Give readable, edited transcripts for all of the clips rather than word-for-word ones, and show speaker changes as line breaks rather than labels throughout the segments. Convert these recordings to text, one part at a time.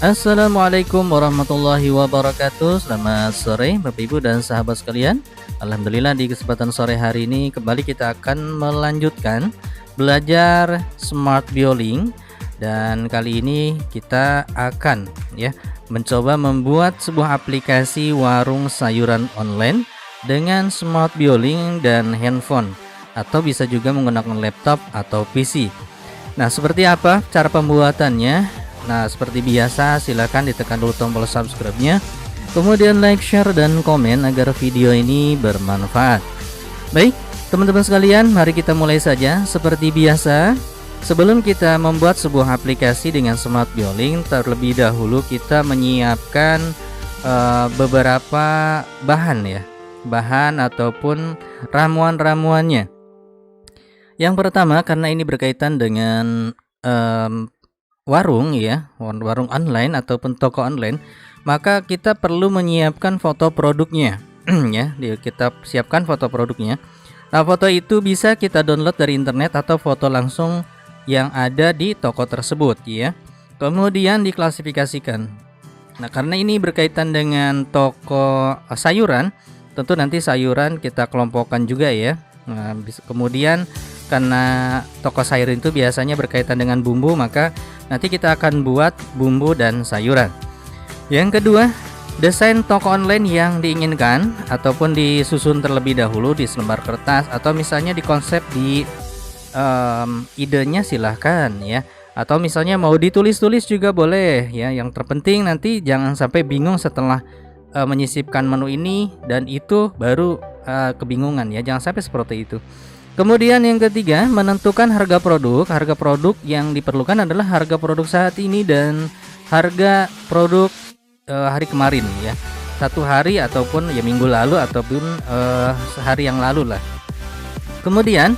Assalamualaikum warahmatullahi wabarakatuh. Selamat sore Bapak Ibu dan sahabat sekalian. Alhamdulillah di kesempatan sore hari ini kembali kita akan melanjutkan belajar Smart Bioling, dan kali ini kita akan mencoba membuat sebuah aplikasi warung sayuran online dengan Smart Bioling dan handphone, atau bisa juga menggunakan laptop atau PC. Nah, seperti apa cara pembuatannya? Nah, seperti biasa silahkan ditekan dulu tombol subscribe-nya, kemudian like, share, dan komen agar video ini bermanfaat. Baik, teman-teman sekalian, mari kita mulai saja. Seperti biasa, sebelum kita membuat sebuah aplikasi dengan Smart Bioling, terlebih dahulu kita menyiapkan beberapa bahan ataupun ramuan-ramuannya. Yang pertama, karena ini berkaitan dengan warung online ataupun toko online, maka kita perlu menyiapkan foto produknya. Kita siapkan foto produknya. Nah, foto itu bisa kita download dari internet atau foto langsung yang ada di toko tersebut Kemudian diklasifikasikan. Nah, karena ini berkaitan dengan toko sayuran, tentu nanti sayuran kita kelompokkan juga Nah, kemudian karena toko sayuran itu biasanya berkaitan dengan bumbu, maka nanti kita akan buat bumbu dan sayuran. Yang kedua, desain toko online yang diinginkan ataupun disusun terlebih dahulu di selembar kertas, atau misalnya di konsep di idenya silahkan atau misalnya mau ditulis-tulis juga boleh Yang terpenting nanti jangan sampai bingung setelah menyisipkan menu ini dan itu baru kebingungan jangan sampai seperti itu. Kemudian yang ketiga, menentukan harga produk. Harga produk yang diperlukan adalah harga produk saat ini dan harga produk hari kemarin satu hari ataupun minggu lalu ataupun sehari yang lalu lah. Kemudian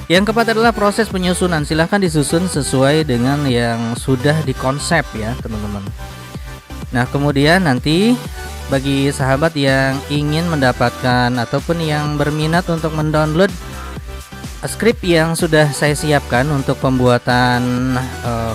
yang keempat adalah proses penyusunan. Silahkan disusun sesuai dengan yang sudah dikonsep teman-teman. Nah, kemudian nanti bagi sahabat yang ingin mendapatkan ataupun yang berminat untuk mendownload skrip yang sudah saya siapkan untuk pembuatan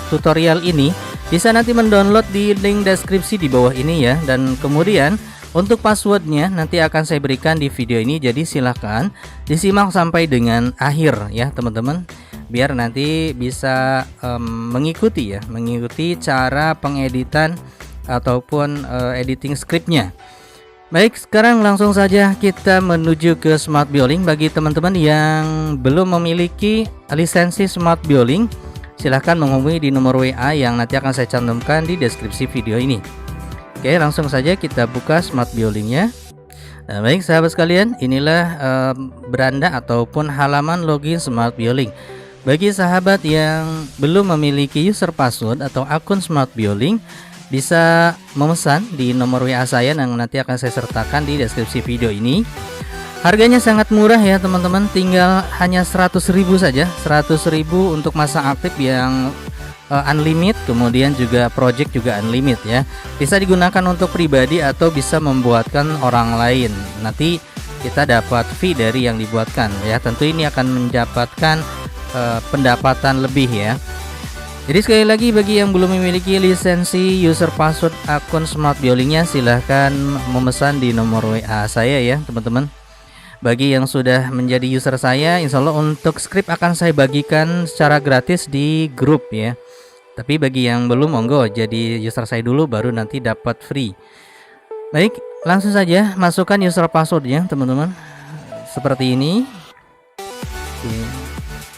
tutorial ini, bisa nanti mendownload di link deskripsi di bawah ini dan kemudian untuk passwordnya nanti akan saya berikan di video ini, jadi silahkan disimak sampai dengan akhir teman-teman, biar nanti bisa mengikuti cara pengeditan ataupun editing skripnya. Baik, sekarang langsung saja kita menuju ke Smart Bioling. Bagi teman-teman yang belum memiliki lisensi Smart Bioling, silahkan menghubungi di nomor WA yang nanti akan saya cantumkan di deskripsi video ini. Oke, langsung saja kita buka Smart Biolingnya. Nah, baik sahabat sekalian, inilah beranda ataupun halaman login Smart Bioling. Bagi sahabat yang belum memiliki user password atau akun Smart Bioling, bisa memesan di nomor WA saya yang nanti akan saya sertakan di deskripsi video ini. Harganya sangat murah teman-teman, tinggal hanya 100.000 saja. 100.000 untuk masa aktif yang unlimited, kemudian juga project juga unlimited Bisa digunakan untuk pribadi atau bisa membuatkan orang lain. Nanti kita dapat fee dari yang dibuatkan Tentu ini akan mendapatkan pendapatan lebih Jadi sekali lagi, bagi yang belum memiliki lisensi user password akun Smart Biolingnya, silahkan memesan di nomor WA saya teman-teman. Bagi yang sudah menjadi user saya, insya Allah untuk skrip akan saya bagikan secara gratis di grup Tapi bagi yang belum, monggo jadi user saya dulu baru nanti dapat free. Baik, langsung saja masukkan user passwordnya teman-teman. Seperti ini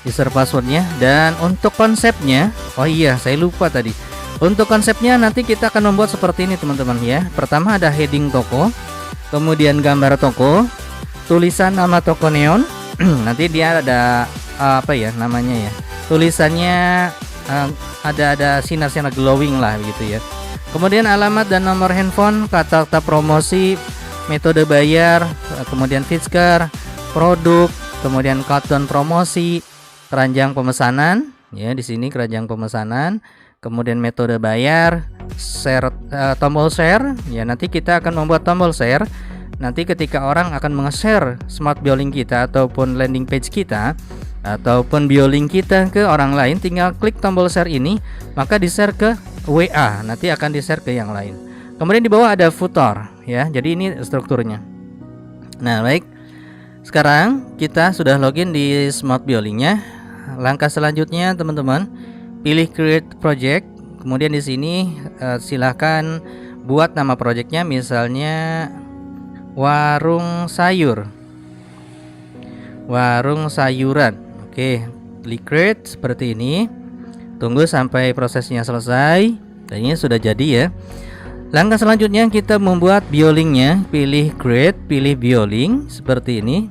user passwordnya. Dan untuk konsepnya, oh iya saya lupa tadi, untuk konsepnya nanti kita akan membuat seperti ini teman-teman Pertama ada heading toko, kemudian gambar toko, tulisan nama toko neon. Nanti dia ada tulisannya ada sinar-sinar glowing lah begitu Kemudian alamat dan nomor handphone, kata-kata promosi, metode bayar, kemudian fisker, produk, kemudian karton promosi, keranjang pemesanan di sini keranjang pemesanan, kemudian metode bayar, share, tombol share nanti kita akan membuat tombol share. Nanti ketika orang akan menge-share Smart Bioling kita ataupun landing page kita ataupun Bioling kita ke orang lain, tinggal klik tombol share ini, maka di-share ke WA, nanti akan di-share ke yang lain. Kemudian di bawah ada footer ya. Jadi ini strukturnya. Nah, baik. Sekarang kita sudah login di Smart Bioling-nya. Langkah selanjutnya teman-teman, pilih create project. Kemudian di sini silahkan buat nama projectnya, misalnya warung sayur, warung sayuran. Oke, klik create seperti ini. Tunggu sampai prosesnya selesai. Dan ini sudah jadi ya. Langkah selanjutnya kita membuat biolingnya. Pilih create, pilih bioling seperti ini.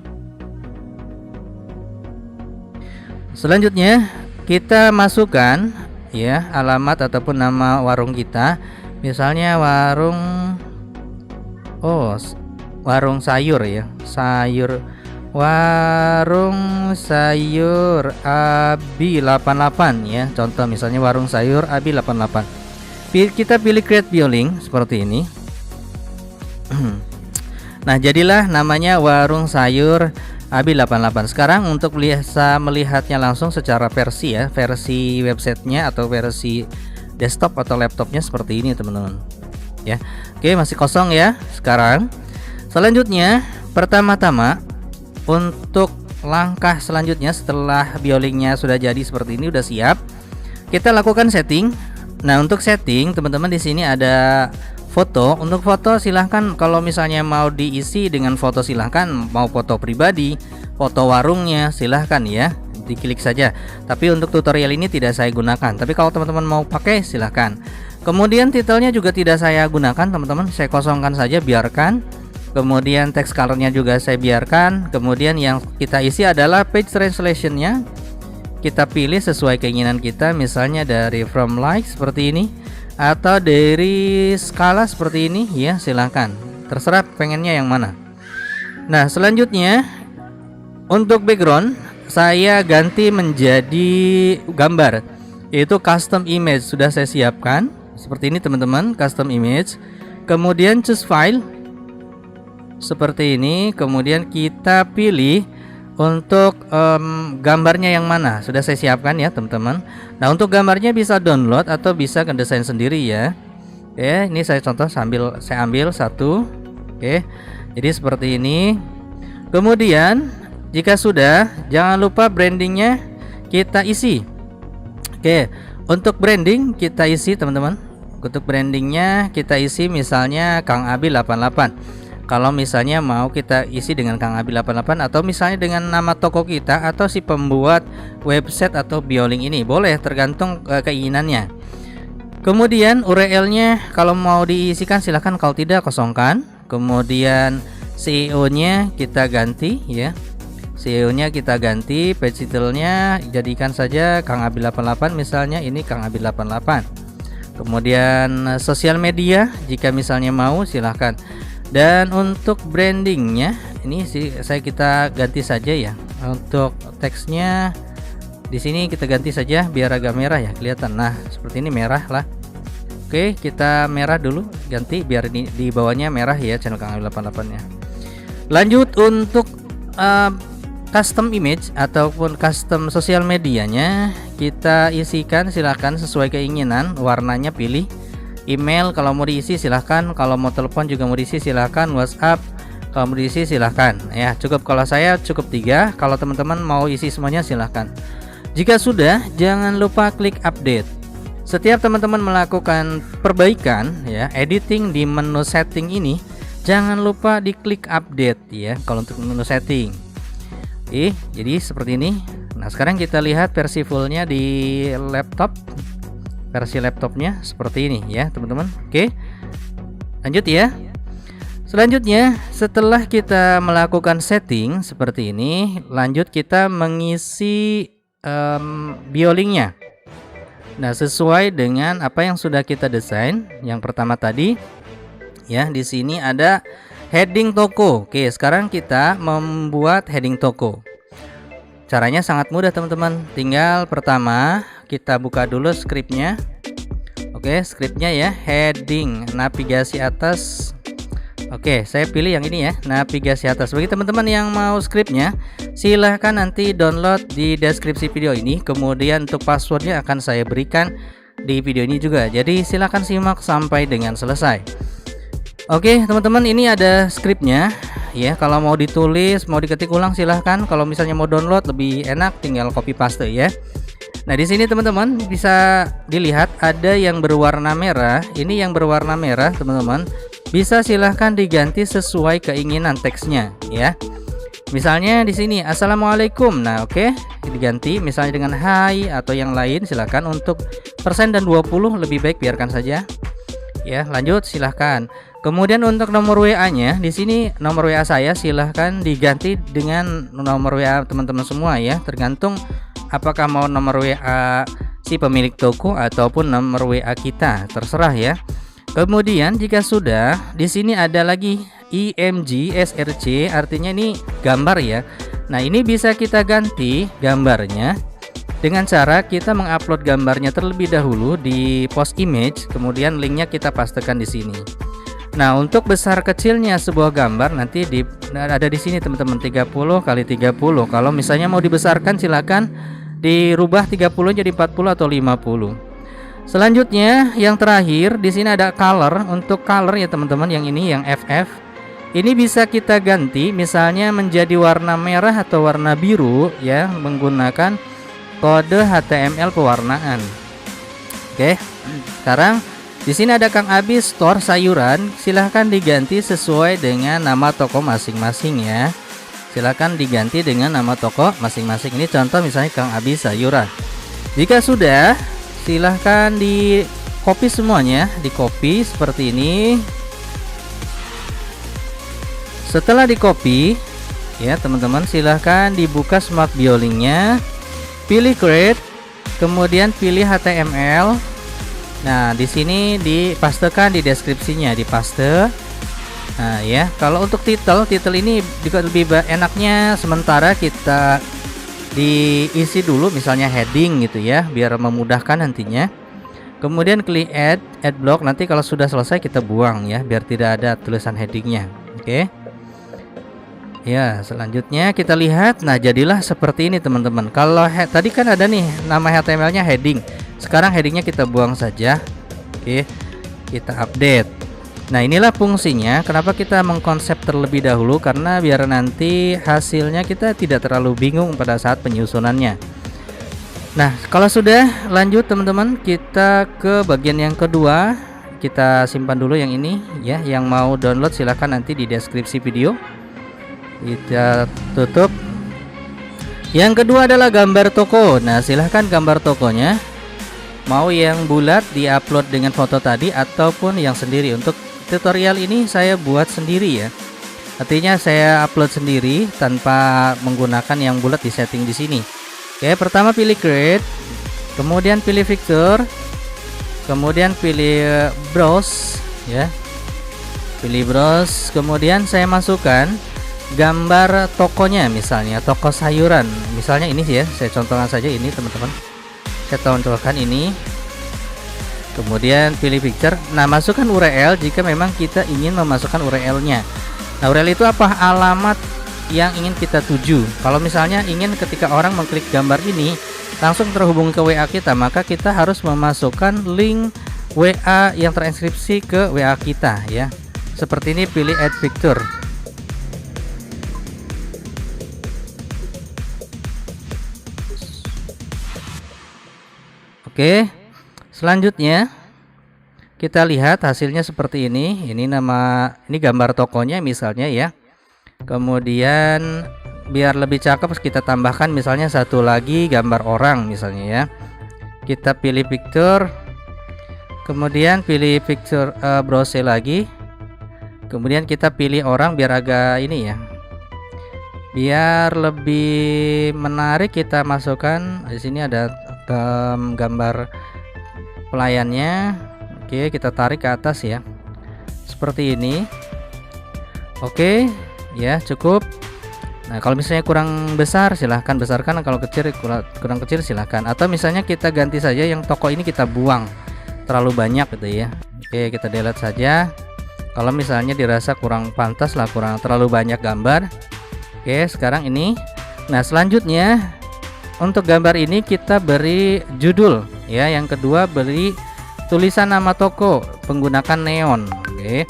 Selanjutnya kita masukkan ya alamat ataupun nama warung kita. Misalnya warung sayur ya. Warung sayur Abi 88 ya. Contoh misalnya warung sayur Abi 88. Kita pilih create bioling seperti ini. Nah, jadilah namanya warung sayur Abi 88. Sekarang untuk bisa melihatnya langsung secara versi ya, versi websitenya atau versi desktop atau laptopnya seperti ini teman-teman ya. Oke, masih kosong ya. Sekarang selanjutnya, pertama-tama untuk langkah selanjutnya setelah biolingnya sudah jadi seperti ini, udah siap, kita lakukan setting. Nah, untuk setting teman-teman di sini ada foto. Untuk foto silahkan, kalau misalnya mau diisi dengan foto silahkan, mau foto pribadi, foto warungnya silahkan ya, diklik saja. Tapi untuk tutorial ini tidak saya gunakan. Tapi kalau teman-teman mau pakai silahkan. Kemudian titelnya juga tidak saya gunakan teman-teman, saya kosongkan saja, biarkan. Kemudian text colornya juga saya biarkan. Kemudian yang kita isi adalah page translationnya. Kita pilih sesuai keinginan kita, misalnya dari from like seperti ini, atau dari skala seperti ini ya, silahkan, terserah pengennya yang mana. Nah, selanjutnya untuk background saya ganti menjadi gambar, yaitu custom image. Sudah saya siapkan seperti ini teman-teman, custom image. Kemudian choose file seperti ini. Kemudian kita pilih untuk gambarnya yang mana, sudah saya siapkan ya teman-teman. Nah, untuk gambarnya bisa download atau bisa ngedesain sendiri ya. Oke, ini saya contoh sambil saya ambil satu. Oke, jadi seperti ini. Kemudian jika sudah, jangan lupa brandingnya kita isi. Oke, untuk branding kita isi teman-teman. Untuk brandingnya kita isi misalnya Kang Abi 88. Kalau misalnya mau kita isi dengan Kang Abi 88, atau misalnya dengan nama toko kita atau si pembuat website atau bioling ini, boleh, tergantung keinginannya. Kemudian URL-nya kalau mau diisikan silahkan, kalau tidak kosongkan. Kemudian CEO-nya kita ganti ya. CEO-nya kita ganti, page title-nya jadikan saja Kang Abi 88, misalnya ini Kang Abi 88. Kemudian sosial media jika misalnya mau silahkan. Dan untuk brandingnya ini kita ganti saja ya. Untuk teksnya di sini kita ganti saja biar agak merah ya, kelihatan. Nah, seperti ini merah lah. Oke, kita merah dulu, ganti biar di bawahnya merah ya, channel Kang Abi 88-nya. Lanjut untuk custom image ataupun custom sosial medianya kita isikan, silahkan sesuai keinginan. Warnanya pilih. Email kalau mau diisi silahkan, kalau mau telepon juga mau diisi silahkan, WhatsApp kalau mau diisi silahkan ya. Cukup, kalau saya cukup 3, kalau teman-teman mau isi semuanya silahkan. Jika sudah, jangan lupa klik update. Setiap teman-teman melakukan perbaikan ya, editing di menu setting ini, jangan lupa diklik update ya kalau untuk menu setting. Jadi seperti ini. Nah, sekarang kita lihat versi fullnya di laptop. Versi laptopnya seperti ini ya teman-teman. Oke, lanjut ya. Selanjutnya setelah kita melakukan setting seperti ini, lanjut kita mengisi biolingnya. Nah, sesuai dengan apa yang sudah kita desain. Yang pertama tadi ya, di sini ada heading toko. Oke, sekarang kita membuat heading toko. Caranya sangat mudah teman-teman. Tinggal pertama kita buka dulu scriptnya. Oke, scriptnya ya, heading navigasi atas. Oke, saya pilih yang ini ya, navigasi atas. Bagi teman-teman yang mau scriptnya, silahkan nanti download di deskripsi video ini. Kemudian untuk passwordnya akan saya berikan di video ini juga. Jadi silahkan simak sampai dengan selesai. Oke teman-teman, ini ada skripnya ya. Kalau mau ditulis, mau diketik ulang silahkan. Kalau misalnya mau download lebih enak, tinggal copy paste ya. Nah di sini teman-teman bisa dilihat ada yang berwarna merah. Ini yang berwarna merah teman-teman, bisa silahkan diganti sesuai keinginan teksnya ya. Misalnya di sini Assalamualaikum. Nah oke, diganti misalnya dengan hai atau yang lain silahkan. Untuk persen dan 20 lebih baik biarkan saja ya. Lanjut silahkan. Kemudian untuk nomor WA-nya di sini, nomor WA saya silahkan diganti dengan nomor WA teman-teman semua ya, tergantung apakah mau nomor WA si pemilik toko ataupun nomor WA kita, terserah ya. Kemudian jika sudah, di sini ada lagi IMG SRC, artinya ini gambar ya. Nah ini bisa kita ganti gambarnya dengan cara kita mengupload gambarnya terlebih dahulu di post image, kemudian linknya kita pastekan di sini. Nah untuk besar kecilnya sebuah gambar nanti ada di sini teman-teman, 30 kali 30. Kalau misalnya mau dibesarkan silakan dirubah 30 jadi 40 atau 50. Selanjutnya yang terakhir di sini ada color. Untuk color ya teman-teman, yang ini yang FF. Ini bisa kita ganti misalnya menjadi warna merah atau warna biru ya, menggunakan kode HTML pewarnaan. Oke, sekarang di sini ada Kang Abi Store Sayuran, silahkan diganti sesuai dengan nama toko masing-masing ya. Silahkan diganti dengan nama toko masing-masing. Ini contoh misalnya Kang Abi Sayuran. Jika sudah, silahkan di copy semuanya, di copy seperti ini. Setelah di copy ya teman-teman, silahkan dibuka Smart Bio linknya, pilih create, kemudian pilih HTML. Nah di sini dipastekan di deskripsinya, dipaste. Nah ya, kalau untuk title ini juga lebih enaknya sementara kita diisi dulu misalnya heading gitu ya, biar memudahkan nantinya. Kemudian klik add block, nanti kalau sudah selesai kita buang ya, biar tidak ada tulisan headingnya. Oke ya, selanjutnya kita lihat. Nah jadilah seperti ini teman-teman. Kalau tadi kan ada nih nama HTML nya heading, sekarang headingnya kita buang saja. Oke, kita update. Nah inilah fungsinya. Kenapa kita mengkonsep terlebih dahulu, karena biar nanti hasilnya kita tidak terlalu bingung pada saat penyusunannya. Nah kalau sudah, lanjut teman-teman, kita ke bagian yang kedua. Kita simpan dulu yang ini ya. Yang mau download silahkan nanti di deskripsi video. Kita tutup. Yang kedua adalah gambar toko. Nah silahkan gambar tokonya mau yang bulat diupload dengan foto tadi ataupun yang sendiri. Untuk tutorial ini saya buat sendiri ya, artinya saya upload sendiri tanpa menggunakan yang bulat di setting di sini. Oke, pertama pilih create, kemudian pilih picture, kemudian pilih browse ya, pilih browse, kemudian saya masukkan gambar tokonya, misalnya toko sayuran, misalnya ini sih ya, saya contohkan saja ini teman-teman, saya contohkan ini. Kemudian pilih picture. Nah masukkan URL jika memang kita ingin memasukkan URL-nya. Nah URL itu apa? Alamat yang ingin kita tuju. Kalau misalnya ingin ketika orang mengklik gambar ini langsung terhubung ke WA kita, maka kita harus memasukkan link WA yang terinskripsi ke WA kita ya. Seperti ini, pilih add picture. Oke, selanjutnya kita lihat hasilnya seperti ini. Ini gambar tokonya misalnya ya. Kemudian biar lebih cakep kita tambahkan misalnya satu lagi gambar orang misalnya ya. Kita pilih picture, kemudian pilih picture browse lagi. Kemudian kita pilih orang biar agak ini ya. Biar lebih menarik kita masukkan di sini ada gambar pelayannya. Oke, kita tarik ke atas ya, seperti ini. Oke ya, cukup. Nah kalau misalnya kurang besar silahkan besarkan, kalau kecil kurang kecil silahkan. Atau misalnya kita ganti saja yang toko ini kita buang, terlalu banyak gitu ya. Oke, kita delete saja. Kalau misalnya dirasa kurang pantas lah, kurang terlalu banyak gambar. Oke, sekarang ini. Nah selanjutnya untuk gambar ini kita beri judul ya. Yang kedua, beri tulisan nama toko menggunakan neon. Oke.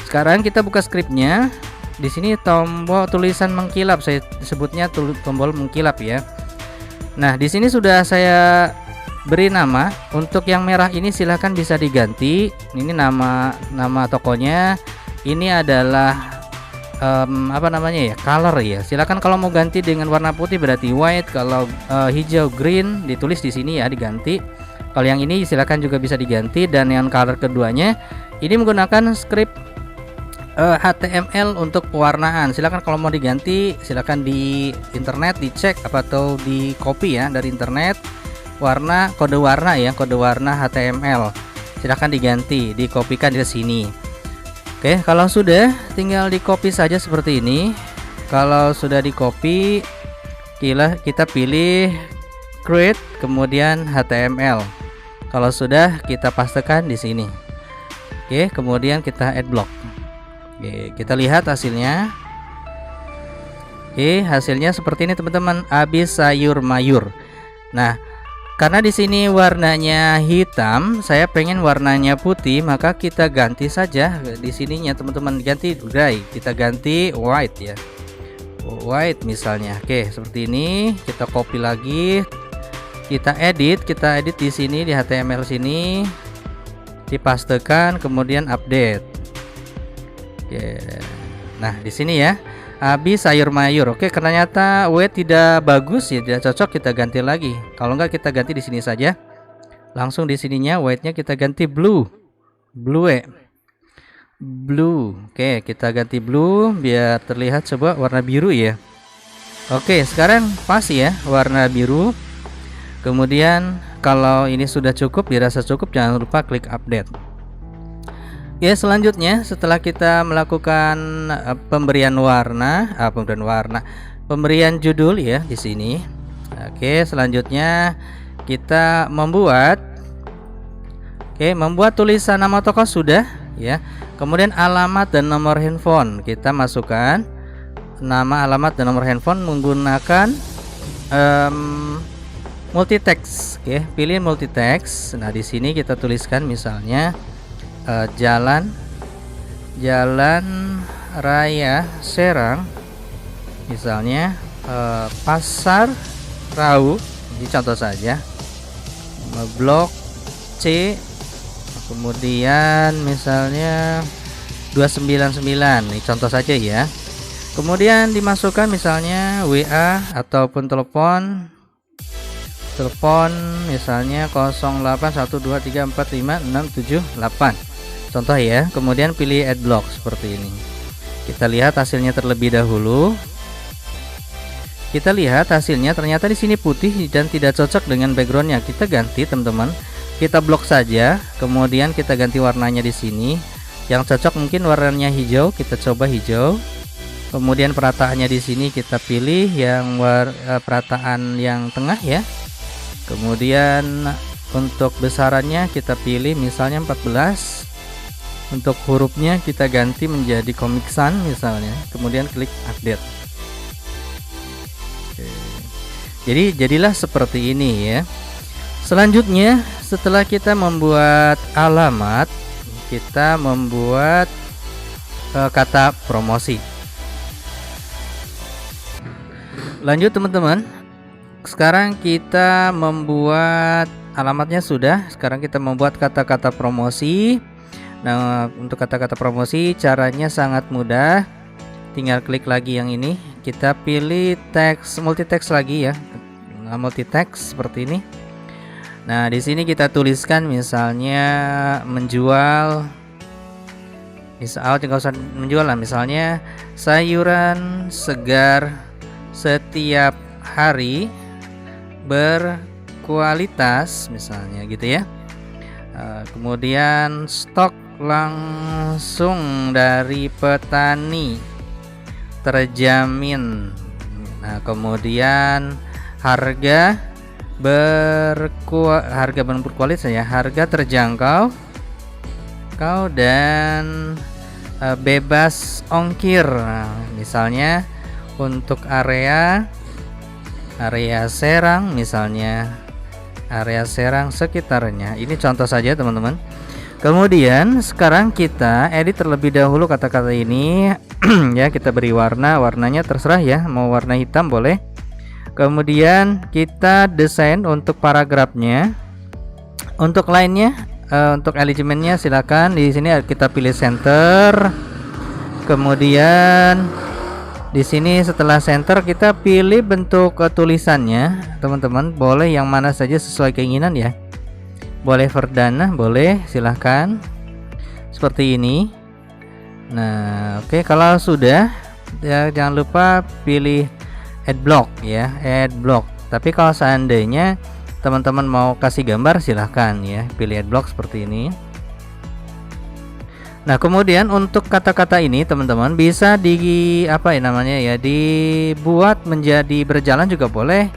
Sekarang kita buka scriptnya. Di sini tombol tulisan mengkilap, saya sebutnya tombol mengkilap ya. Nah, di sini sudah saya beri nama. Untuk yang merah ini silahkan bisa diganti. Ini nama tokonya. Ini adalah apa namanya ya, color ya. Silakan kalau mau ganti dengan warna putih berarti white. Kalau hijau green ditulis di sini ya, diganti. Kalau yang ini silakan juga bisa diganti. Dan yang color keduanya ini menggunakan script HTML untuk pewarnaan. Silakan kalau mau diganti silakan di internet dicek atau di copy ya dari internet, warna kode warna ya, kode warna HTML. Silakan diganti, dikopikan di sini. Oke, kalau sudah tinggal di copy saja seperti ini. Kalau sudah di copy, kita pilih create kemudian HTML. Kalau sudah kita pastekan di sini. Oke, kemudian kita add block. Oke, kita lihat hasilnya. Oke, hasilnya seperti ini teman-teman. Habis sayur mayur. Nah, karena di sini warnanya hitam, saya pengen warnanya putih, maka kita ganti saja di sininya teman-teman, ganti gray, kita ganti white ya, white misalnya. Oke, seperti ini. Kita copy lagi, kita edit di sini di HTML sini, dipastekan, kemudian update. Oke, nah di sini ya. Habis sayur mayur. Oke, ternyata weight tidak bagus ya, tidak cocok, kita ganti lagi. Kalau enggak kita ganti di sini saja. Langsung di sininya weightnya kita ganti blue. Blue. Oke, kita ganti blue biar terlihat coba warna biru ya. Oke, sekarang pas ya warna biru. Kemudian kalau ini sudah cukup, dirasa cukup, jangan lupa klik update. Ya, selanjutnya setelah kita melakukan pemberian judul ya di sini. Oke, selanjutnya kita membuat tulisan nama toko sudah ya. Kemudian alamat dan nomor handphone kita masukkan. Nama, alamat dan nomor handphone menggunakan multitext. Oke, pilih multitext. Nah, di sini kita tuliskan misalnya Jalan Raya Serang, misalnya Pasar Rau, ini contoh saja. Blok C, kemudian misalnya 299, ini contoh saja ya. Kemudian dimasukkan misalnya WA ataupun telepon misalnya 0812345678, contoh ya. Kemudian pilih add block seperti ini. Kita lihat hasilnya terlebih dahulu. Kita lihat hasilnya ternyata di sini putih dan tidak cocok dengan backgroundnya. Kita ganti teman-teman, kita blok saja, kemudian kita ganti warnanya di sini. Yang cocok mungkin warnanya hijau, kita coba hijau. Kemudian perataannya di sini kita pilih yang perataan yang tengah ya. Kemudian untuk besarannya kita pilih misalnya 14. Untuk hurufnya kita ganti menjadi Comic Sans misalnya. Kemudian klik update. Oke. Jadi jadilah seperti ini ya. Selanjutnya setelah kita membuat alamat, kita membuat kata promosi. Lanjut teman-teman. Sekarang kita membuat alamatnya sudah. Sekarang kita membuat kata-kata promosi. Nah, untuk kata-kata promosi caranya sangat mudah. Tinggal klik lagi yang ini. Kita pilih teks multitext lagi ya. Nah, multitext seperti ini. Nah, di sini kita tuliskan misalnya menjual. Tinggal usah menjual lah, misalnya sayuran segar setiap hari berkualitas misalnya gitu ya. Kemudian stok langsung dari petani terjamin. Nah, kemudian harga berkualitas ya, harga terjangkau dan bebas ongkir. Nah, misalnya untuk area Serang misalnya area Serang sekitarnya. Ini contoh saja teman-teman. Kemudian sekarang kita edit terlebih dahulu kata-kata ini. Ya, kita beri warnanya terserah ya, mau warna hitam boleh. Kemudian kita desain untuk paragrafnya. Untuk lainnya, untuk elemennya silakan di sini kita pilih center. Kemudian di sini setelah center kita pilih bentuk tulisannya, teman-teman. Boleh yang mana saja sesuai keinginan ya. Boleh Verdana, boleh, silahkan seperti ini. Nah, oke, kalau sudah ya, jangan lupa pilih add block ya, add block. Tapi kalau seandainya teman-teman mau kasih gambar, silahkan ya, pilih add block seperti ini. Nah, kemudian untuk kata-kata ini teman-teman bisa dibuat menjadi berjalan juga boleh,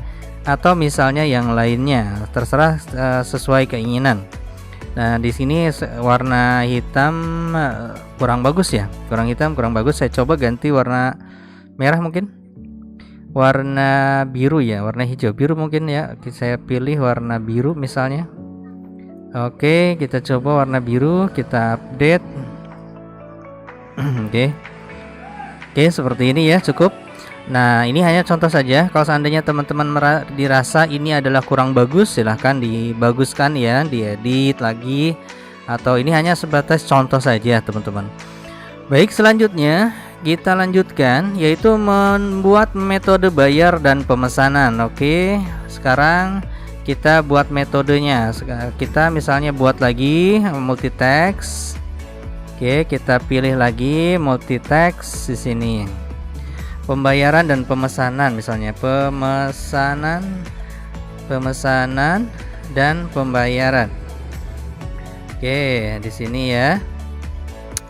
atau misalnya yang lainnya, terserah sesuai keinginan. Nah, di sini warna hitam kurang bagus ya, kurang bagus. Saya coba ganti warna merah mungkin, warna biru ya, warna hijau biru mungkin ya. Saya pilih warna biru misalnya. Oke, kita coba warna biru, kita update. Oke, seperti ini ya, cukup. Nah, ini hanya contoh saja. Kalau seandainya teman-teman dirasa ini adalah kurang bagus, silahkan dibaguskan ya, diedit lagi. Atau ini hanya sebatas contoh saja teman-teman. Baik, selanjutnya kita lanjutkan, yaitu membuat metode bayar dan pemesanan. Oke, sekarang kita buat metodenya. Kita misalnya buat lagi multi text. Oke, kita pilih lagi multi text di sini. Pembayaran dan pemesanan, misalnya pemesanan dan pembayaran. Oke, di sini ya.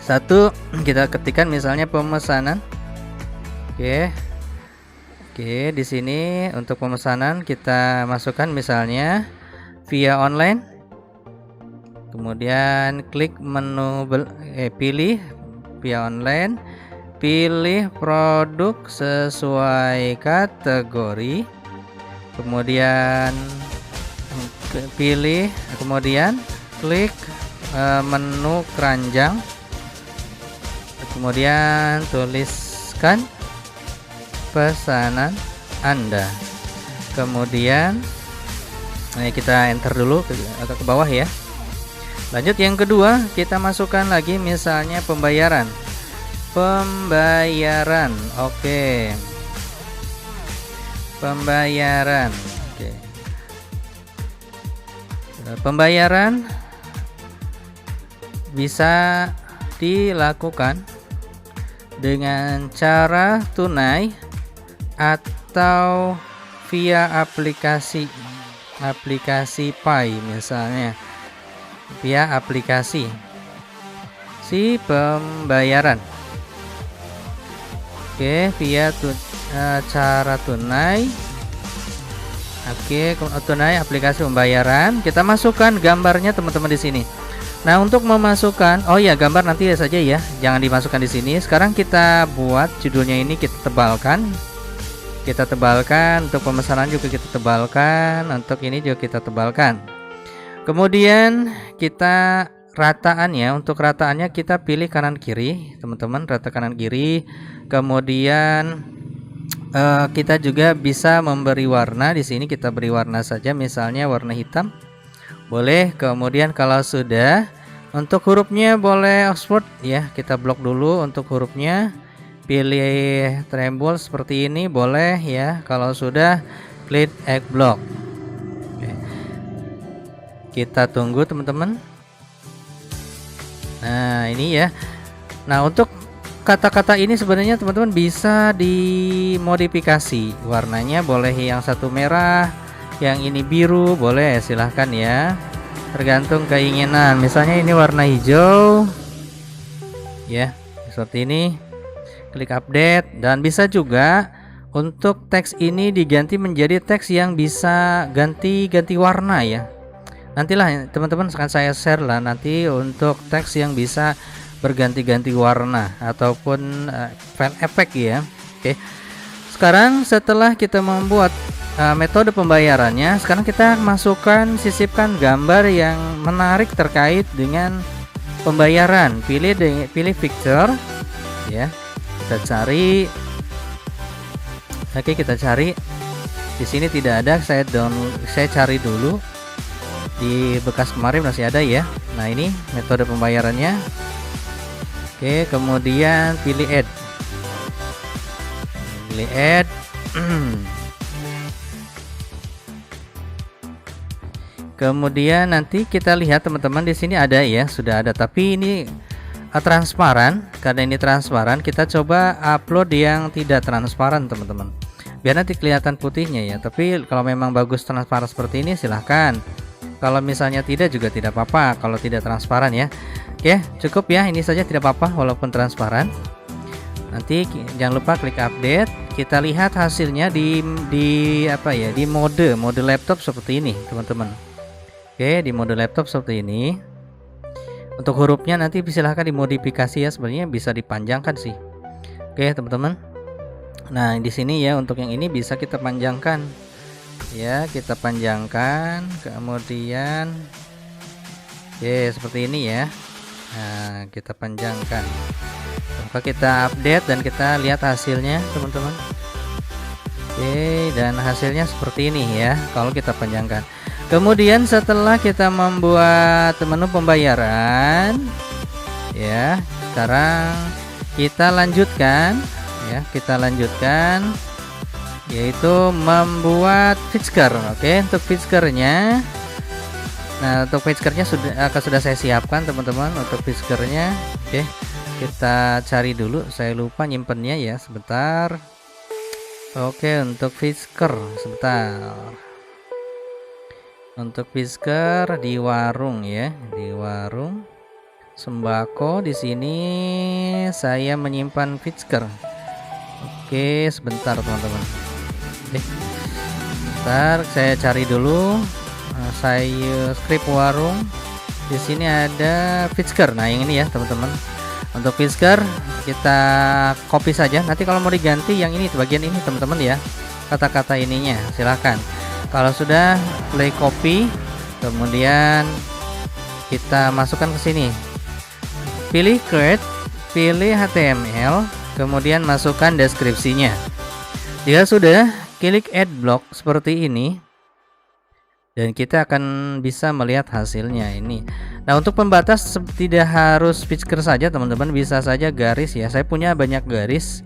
Satu, kita ketikkan misalnya pemesanan. Oke, di sini untuk pemesanan kita masukkan misalnya via online. Kemudian klik menu pilih via online. Pilih produk sesuai kategori, kemudian klik menu keranjang, kemudian tuliskan pesanan Anda. Kemudian kita enter dulu ke bawah ya. Lanjut yang kedua, kita masukkan lagi misalnya pembayaran. Oke. Pembayaran bisa dilakukan dengan cara tunai atau via aplikasi Pi misalnya, via aplikasi si pembayaran. Oke, via cara tunai. Oke, tunai aplikasi pembayaran. Kita masukkan gambarnya teman-teman di sini. Nah, untuk memasukkan, gambar nanti saja ya, jangan dimasukkan di sini. Sekarang kita buat judulnya ini kita tebalkan. Untuk pemesanan juga kita tebalkan, untuk ini juga kita tebalkan. Kemudian kita rataan ya. Untuk rataannya kita pilih kanan kiri, teman-teman, rata kanan kiri. Kemudian kita juga bisa memberi warna. Di sini kita beri warna saja, misalnya warna hitam. Boleh. Kemudian kalau sudah, untuk hurufnya boleh Oxford ya. Kita blok dulu untuk hurufnya. Pilih tremble seperti ini boleh ya. Kalau sudah, klik add block. Oke. Kita tunggu teman-teman. Nah, ini ya. Nah, untuk kata-kata ini sebenarnya teman-teman bisa dimodifikasi. Warnanya boleh yang satu merah, yang ini biru, boleh, silahkan ya. Tergantung keinginan. Misalnya ini warna hijau. Ya, seperti ini. Klik update, dan bisa juga untuk teks ini diganti menjadi teks yang bisa ganti-ganti warna ya. Nantilah teman-teman akan saya share lah nanti untuk teks yang bisa berganti-ganti warna ataupun file efek ya. Oke. Sekarang setelah kita membuat metode pembayarannya. Sekarang kita masukkan, sisipkan gambar yang menarik terkait dengan pembayaran. Pilih picture ya. Kita cari. Oke, kita cari. Di sini tidak ada, saya cari dulu. Di bekas kemarin masih ada ya. Nah, ini metode pembayarannya. Oke, kemudian pilih add. Pilih add. Kemudian nanti kita lihat teman-teman, di sini ada ya, sudah ada, tapi ini transparan. Karena ini transparan, kita coba upload yang tidak transparan teman-teman, biar nanti kelihatan putihnya ya. Tapi kalau memang bagus transparan seperti ini silahkan, kalau misalnya tidak juga tidak apa-apa kalau tidak transparan ya. Oke, cukup ya, ini saja tidak apa-apa walaupun transparan. Nanti jangan lupa klik update. Kita lihat hasilnya di apa ya, di mode laptop seperti ini teman-teman. Oke, di mode laptop seperti ini. Untuk hurufnya nanti silahkan dimodifikasi ya, sebenarnya bisa dipanjangkan sih. Oke teman-teman. Nah, di sini ya, untuk yang ini bisa kita panjangkan ya, kita panjangkan. Kemudian oke, seperti ini ya. Nah, kita panjangkan. Maka kita update dan kita lihat hasilnya teman-teman. Oke, dan hasilnya seperti ini ya kalau kita panjangkan. Kemudian setelah kita membuat menu pembayaran ya, sekarang kita lanjutkan ya, yaitu membuat fisker. Oke, untuk fiskernya, nah untuk fiskernya sudah saya siapkan teman-teman. Untuk fiskernya, oke, kita cari dulu, saya lupa nyimpennya ya, sebentar. Oke, untuk fisker sebentar. Untuk fisker di warung ya, di warung sembako. Di sini saya menyimpan fisker. Oke, sebentar teman-teman. Sebentar, saya cari dulu. Saya script warung. Di sini ada fisker. Nah, yang ini ya teman-teman. Untuk fisker kita copy saja. Nanti kalau mau diganti yang ini, bagian ini teman-teman ya, kata-kata ininya silahkan. Kalau sudah, play copy, kemudian kita masukkan ke sini. Pilih create, pilih HTML, kemudian masukkan deskripsinya. Jika sudah, klik add block seperti ini, dan kita akan bisa melihat hasilnya ini. Nah, untuk pembatas tidak harus fisker saja teman-teman, bisa saja garis ya. Saya punya banyak garis.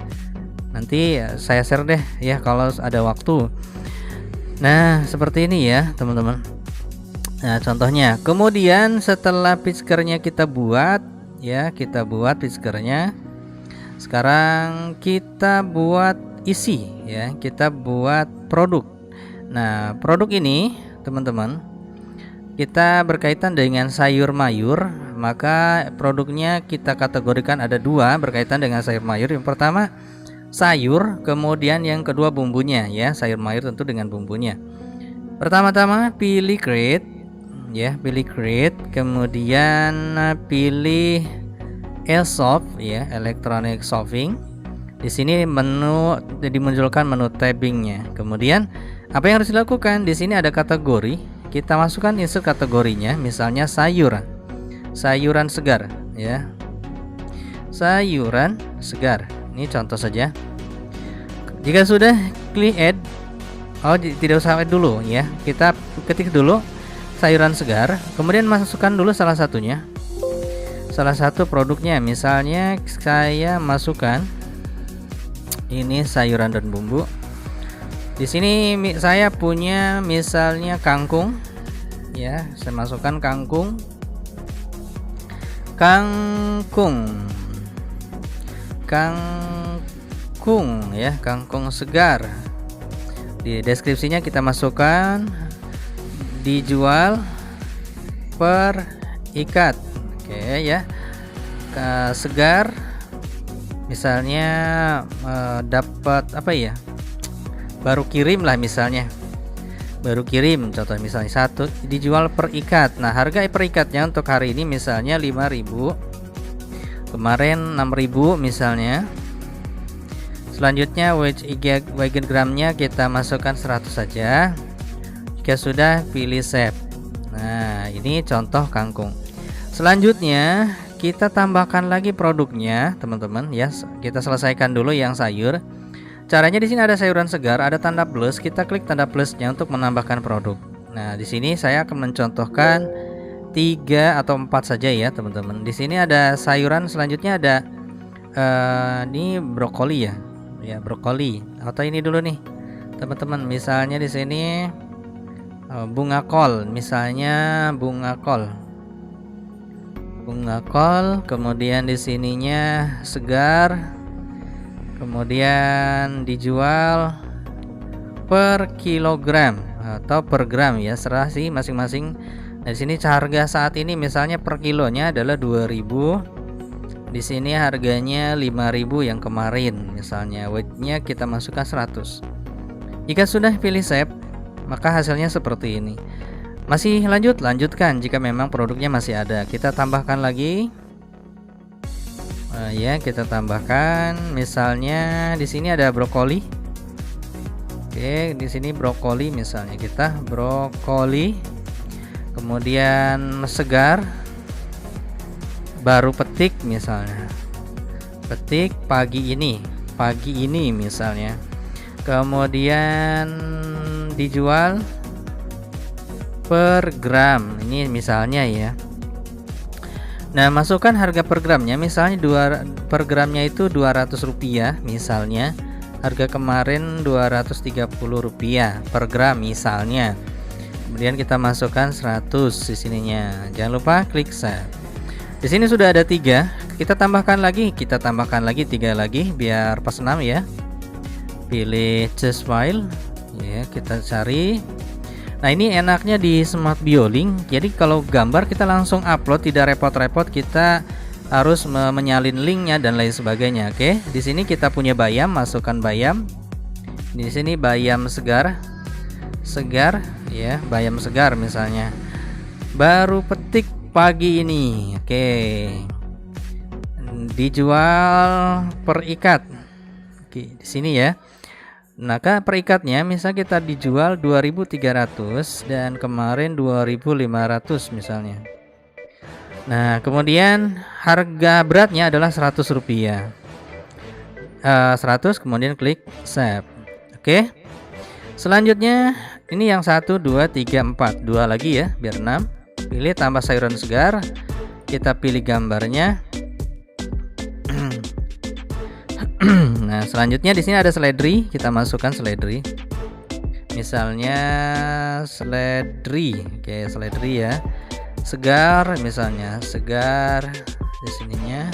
Nanti saya share deh ya kalau ada waktu. Nah, seperti ini ya teman-teman. Nah, contohnya. Kemudian setelah fiskernya kita buat ya, kita buat fiskernya. Sekarang kita buat isi ya, kita buat produk. Nah, produk ini teman-teman, kita berkaitan dengan sayur mayur, maka produknya kita kategorikan ada dua berkaitan dengan sayur mayur. Yang pertama sayur, kemudian yang kedua bumbunya ya, sayur mayur tentu dengan bumbunya. Pertama-tama pilih create ya, pilih create, kemudian pilih e-shop ya, electronic shopping. Di sini menu dimunculkan menu tabbingnya. Kemudian apa yang harus dilakukan? Di sini ada kategori, kita masukkan insert kategorinya, misalnya sayuran segar ya, sayuran segar. Ini contoh saja. Jika sudah, klik add. Oh, tidak usah add dulu ya. Kita ketik dulu sayuran segar, kemudian masukkan dulu salah satunya. Salah satu produknya, misalnya saya masukkan ini sayuran dan bumbu. Di sini saya punya misalnya kangkung. Ya, saya masukkan kangkung. Kangkung ya, kangkung segar. Di deskripsinya kita masukkan dijual per ikat. Oke ya. Segar misalnya dapat apa ya? Baru kirim lah misalnya. Baru kirim contoh misalnya satu dijual per ikat. Nah, harga per ikatnya untuk hari ini misalnya 5.000. Kemarin 6.000 misalnya. Selanjutnya weight gramnya kita masukkan 100 saja. Jika sudah, pilih save. Nah, ini contoh kangkung. Selanjutnya kita tambahkan lagi produknya, teman-teman ya. Kita selesaikan dulu yang sayur. Caranya di sini ada sayuran segar, ada tanda plus. Kita klik tanda plusnya untuk menambahkan produk. Nah, di sini saya akan mencontohkan 3 atau 4 saja ya, teman-teman. Di sini ada sayuran, selanjutnya ada ini brokoli ya. Ya, brokoli. Atau ini dulu nih, teman-teman. Misalnya di sini bunga kol, misalnya bunga kol. Kemudian di sininya segar. Kemudian dijual per kilogram atau per gram ya, serah sih masing-masing. Nah, di sini harga saat ini misalnya per kilonya adalah 2000. Di sini harganya 5000 yang kemarin misalnya. Weightnya kita masukkan 100. Jika sudah pilih save, maka hasilnya seperti ini. Masih lanjutkan jika memang produknya masih ada. Kita tambahkan lagi. Ya, kita tambahkan misalnya di sini ada brokoli. Oke, di sini brokoli misalnya, kita brokoli. Kemudian segar, baru petik misalnya, petik pagi ini misalnya. Kemudian dijual per gram ini misalnya ya. Nah, masukkan harga per gramnya, misalnya per gramnya itu Rp200 misalnya. Harga kemarin Rp230 per gram misalnya. Kemudian kita masukkan 100 di sininya. Jangan lupa klik save. Di sini sudah ada 3. Kita tambahkan lagi 3 lagi biar pas 6 ya. Pilih choose file. Ya, kita cari. Nah, ini enaknya di Smart Biolink. Jadi kalau gambar kita langsung upload, tidak repot-repot kita harus menyalin linknya dan lain sebagainya. Oke, di sini kita punya bayam, masukkan bayam. Di sini bayam segar ya, bayam segar misalnya. Baru petik pagi ini. Oke. Dijual per ikat. Oke, di sini ya. Maka per ikatnya misal kita dijual 2.300 dan kemarin 2.500 misalnya. Nah, kemudian harga beratnya adalah Rp100. 100, kemudian klik save. Oke. Selanjutnya ini yang 1 2 3 4, 2 lagi ya biar 6. Pilih tambah sayuran segar. Kita pilih gambarnya. Nah, selanjutnya di sini ada seledri, kita masukkan seledri. Misalnya seledri. Oke, seledri ya. Segar misalnya, segar di sininya.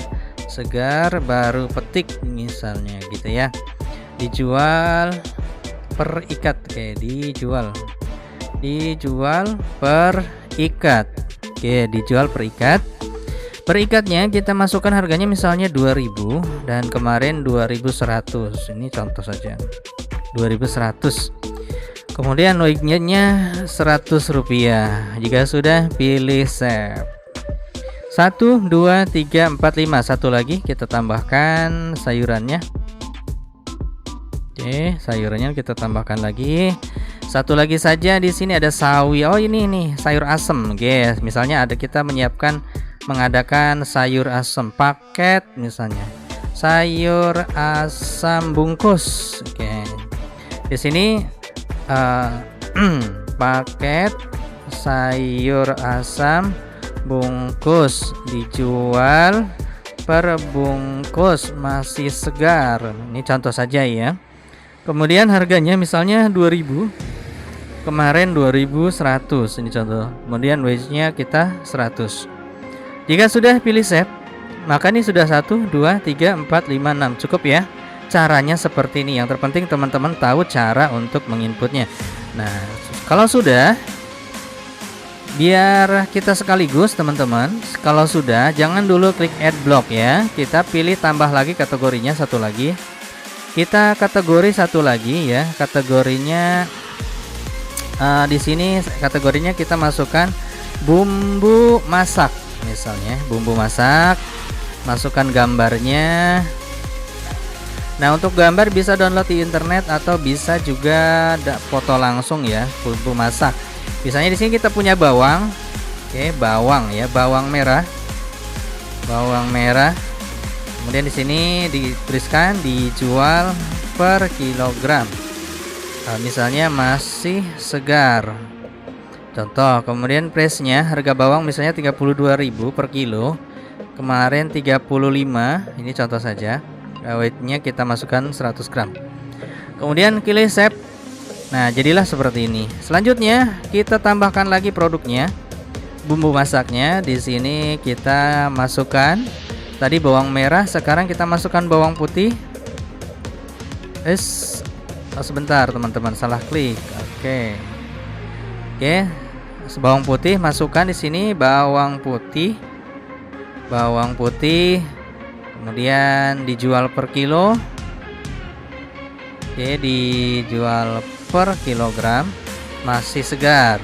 Segar baru petik misalnya gitu ya. Dijual per ikat. Oke, dijual per ikat. Oke, dijual per ikat. Per ikatnya kita masukkan harganya misalnya 2000 dan kemarin 2100. Ini contoh saja. 2100. Kemudian weightnya Rp100. Jika sudah, pilih save. 1 2 3 4 5. Satu lagi kita tambahkan sayurannya. Oke, sayurannya kita tambahkan lagi. Satu lagi saja, di sini ada sawi. Oh, ini nih sayur asem. Oke, misalnya ada kita mengadakan sayur asam paket misalnya, sayur asam bungkus. Oke, di sini paket sayur asam bungkus dijual per bungkus, masih segar. Ini contoh saja ya. Kemudian harganya misalnya 2000, kemarin 2100. Ini contoh. Kemudian weight-nya kita 100. Jika sudah, pilih save. Maka ini sudah 1 2 3 4 5 6. Cukup ya. Caranya seperti ini. Yang terpenting teman-teman tahu cara untuk menginputnya. Nah, kalau sudah, biar kita sekaligus teman-teman. Kalau sudah, jangan dulu klik add block ya. Kita pilih tambah lagi kategorinya, satu lagi. Kita kategori satu lagi ya. Kategorinya di sini kategorinya kita masukkan bumbu masak. Misalnya bumbu masak, masukkan gambarnya. Nah, untuk gambar bisa download di internet atau bisa juga foto langsung ya, bumbu masak. Misalnya di sini kita punya bawang. Oke, bawang ya, bawang merah. Bawang merah. Kemudian di sini dituliskan dijual per kilogram. Nah, misalnya masih segar. Contoh, kemudian price-nya harga bawang misalnya 32.000 per kilo. Kemarin 35, ini contoh saja. Weight-nya kita masukkan 100 gram. Kemudian pilih save. Nah, jadilah seperti ini. Selanjutnya kita tambahkan lagi produknya. Bumbu masaknya di sini kita masukkan tadi bawang merah, sekarang kita masukkan bawang putih. Sebentar teman-teman, salah klik. Oke. Bawang putih masukkan di sini bawang putih. Bawang putih. Kemudian dijual per kilo. Oke, dijual per kilogram, masih segar.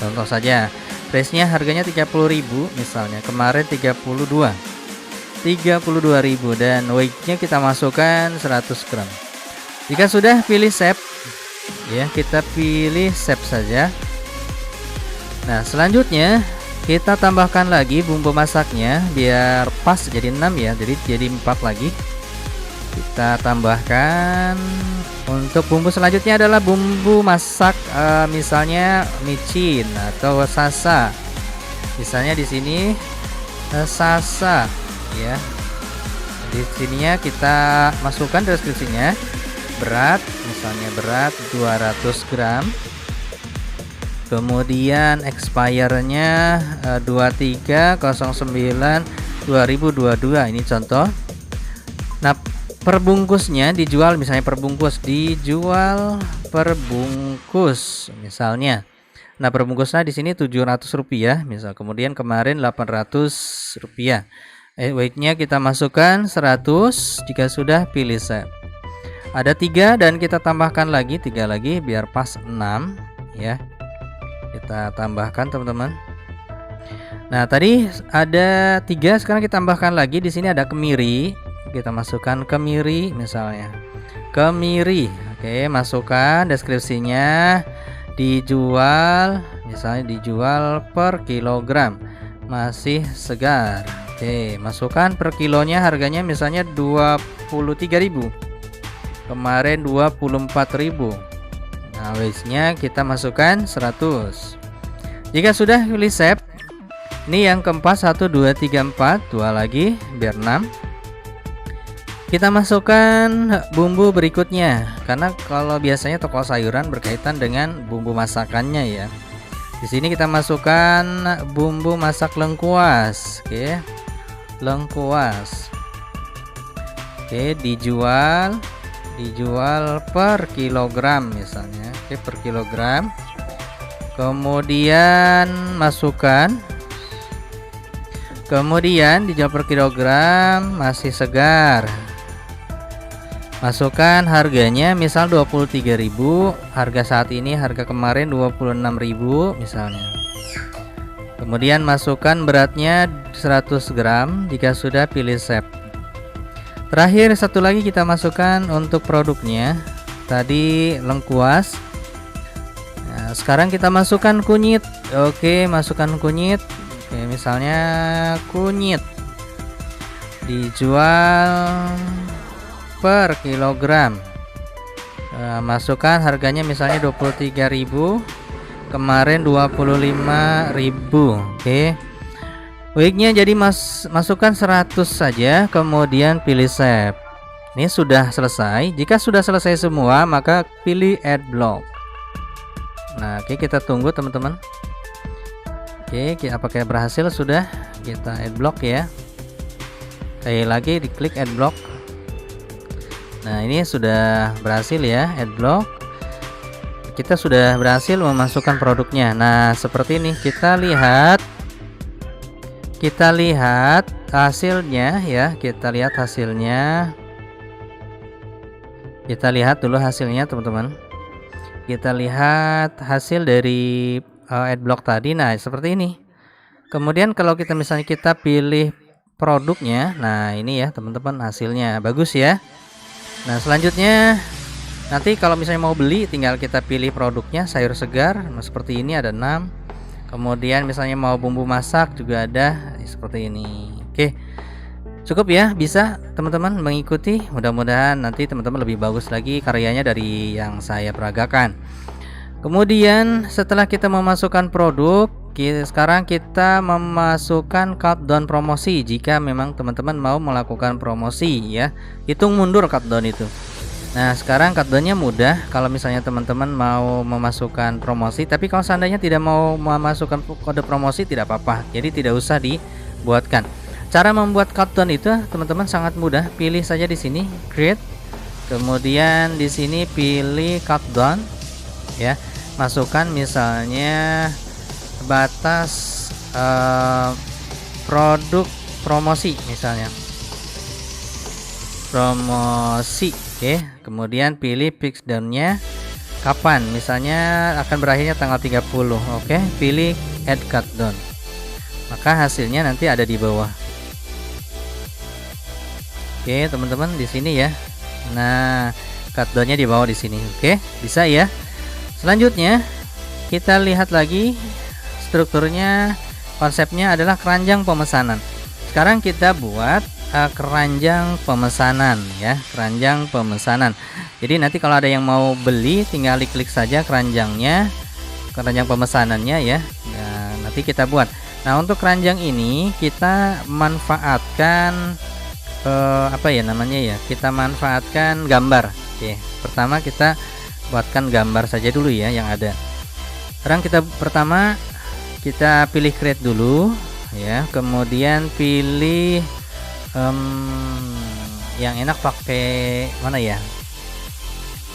Contoh saja, price-nya harganya 30.000 misalnya, kemarin 32.000 dan weight-nya kita masukkan 100 gram. Jika sudah, pilih save. Ya, kita pilih save saja. Nah, selanjutnya kita tambahkan lagi bumbu masaknya biar pas jadi 6 ya, jadi 4 lagi. Kita tambahkan. Untuk bumbu selanjutnya adalah bumbu masak, misalnya micin atau sasa. Misalnya di sini sasa ya. Di sininya kita masukkan deskripsinya. Berat, misalnya berat 200 gram. Kemudian expire-nya 23/09/2022, ini contoh. Nah, perbungkusnya dijual misalnya dijual per bungkus misalnya. Nah, perbungkusnya di sini Rp700 misal. Kemudian kemarin Rp800. Weight-nya kita masukkan 100. Jika sudah, pilih save. Ada 3 dan kita tambahkan lagi 3 lagi biar pas 6 ya. Kita tambahkan teman-teman. Nah, tadi ada 3, sekarang kita tambahkan lagi. Di sini ada kemiri. Kita masukkan kemiri misalnya. Kemiri. Oke, masukkan deskripsinya. Dijual misalnya dijual per kilogram, masih segar. Oke, masukkan per kilonya, harganya misalnya 23.000. Kemarin 24.000. Nah, weight-nya kita masukkan 100. Jika sudah, pilih save. Ini yang keempat, 1 2 3 4, 2 lagi biar 6. Kita masukkan bumbu berikutnya, karena kalau biasanya toko sayuran berkaitan dengan bumbu masakannya ya. Di sini kita masukkan bumbu masak lengkuas. Oke. Lengkuas. Oke, dijual per kilogram misalnya. Oke, per kilogram. Kemudian masukkan. Kemudian dijual per kilogram, masih segar. Masukkan harganya misal 23.000. Harga saat ini, harga kemarin 26.000 misalnya. Kemudian masukkan beratnya 100 gram. Jika sudah, pilih save. Terakhir satu lagi kita masukkan untuk produknya. Tadi lengkuas. Nah, sekarang kita masukkan kunyit. Oke, masukkan kunyit. Oke, misalnya kunyit dijual per kilogram. Masukkan harganya misalnya 23.000. Kemarin 25.000. Oke. Weight-nya jadi masukkan 100 saja, kemudian pilih save. Ini sudah selesai. Jika sudah selesai semua, maka pilih add block. Nah, oke, kita tunggu teman-teman. Oke, apakah berhasil? Sudah. Kita add block ya. Sekali lagi diklik add block. Nah, ini sudah berhasil ya, add block. Kita sudah berhasil memasukkan produknya. Nah, seperti ini kita lihat hasilnya ya. Kita lihat hasilnya. Kita lihat dulu hasilnya teman-teman. Kita lihat hasil dari adblock tadi. Nah, seperti ini. Kemudian kalau kita misalnya kita pilih produknya. Nah, ini ya teman-teman hasilnya. Bagus ya. Nah, selanjutnya nanti kalau misalnya mau beli tinggal kita pilih produknya, sayur segar. Nah, seperti ini ada 6. Kemudian misalnya mau bumbu masak juga ada seperti ini. Oke. Cukup ya, bisa teman-teman mengikuti. Mudah-mudahan nanti teman-teman lebih bagus lagi karyanya dari yang saya peragakan. Kemudian setelah kita memasukkan produk, sekarang kita memasukkan countdown promosi. Jika memang teman-teman mau melakukan promosi ya, hitung mundur countdown itu. Nah, sekarang countdownnya mudah kalau misalnya teman-teman mau memasukkan promosi. Tapi kalau seandainya tidak mau memasukkan kode promosi tidak apa-apa, jadi tidak usah dibuatkan. Cara membuat countdown itu teman-teman sangat mudah. Pilih saja di sini create, kemudian di sini pilih countdown ya, masukkan misalnya batas produk promosi, misalnya promosi. Oke, kemudian pilih fix down-nya kapan, misalnya akan berakhirnya tanggal 30. Oke, pilih add countdown, maka hasilnya nanti ada di bawah. Oke teman-teman, di sini ya. Nah, countdown-nya di bawah di sini. Oke, bisa ya. Selanjutnya kita lihat lagi strukturnya. Konsepnya adalah keranjang pemesanan. Sekarang kita buat keranjang pemesanan ya, keranjang pemesanan. Jadi nanti kalau ada yang mau beli tinggal klik saja keranjangnya, keranjang pemesanannya ya. Nah, nanti kita buat. Nah, untuk keranjang ini kita manfaatkan apa ya namanya ya, kita manfaatkan gambar. Oke, pertama kita buatkan gambar saja dulu ya yang ada. Sekarang kita pertama kita pilih create dulu ya, kemudian pilih yang enak pakai mana ya,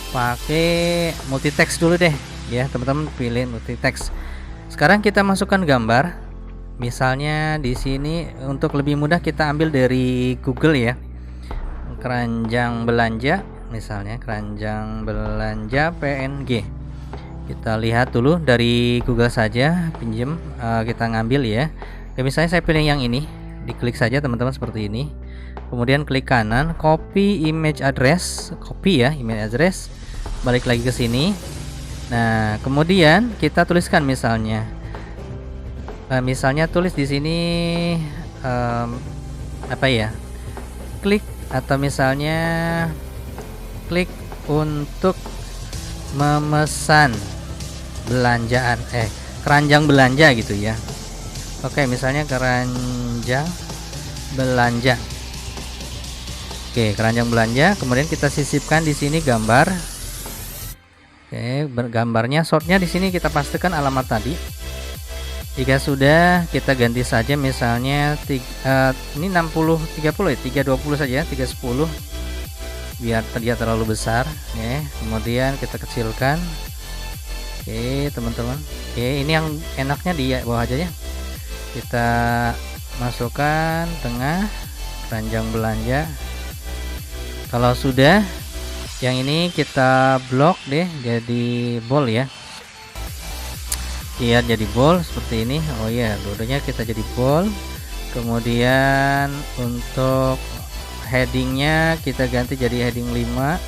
pakai multitext dulu deh ya teman-teman, pilih multitext. Sekarang kita masukkan gambar, misalnya di sini untuk lebih mudah kita ambil dari Google ya, keranjang belanja misalnya, keranjang belanja PNG. Kita lihat dulu dari Google saja, pinjam kita ngambil ya. Oke, misalnya saya pilih yang ini, diklik saja teman-teman seperti ini, kemudian klik kanan, copy image address, copy ya image address, balik lagi ke sini. Nah, kemudian kita tuliskan misalnya, tulis di sini apa ya, klik atau misalnya klik untuk memesan belanjaan keranjang belanja gitu ya. Oke, misalnya keranjang belanja. Oke, keranjang belanja, kemudian kita sisipkan di sini gambar. Oke, gambarnya shortnya di sini kita pastikan alamat tadi. Jika sudah, kita ganti saja misalnya ini 60 30 ya, 320 saja, 310 biar tidak terlalu besar ya. Kemudian kita kecilkan. Oke teman-teman, oke ini yang enaknya di bawah aja ya, kita masukkan tengah keranjang belanja. Kalau sudah, yang ini kita blok deh jadi bold ya, lihat jadi bold seperti ini. Oh ya, dua-duanya kita jadi bold. Kemudian untuk headingnya kita ganti jadi heading 5.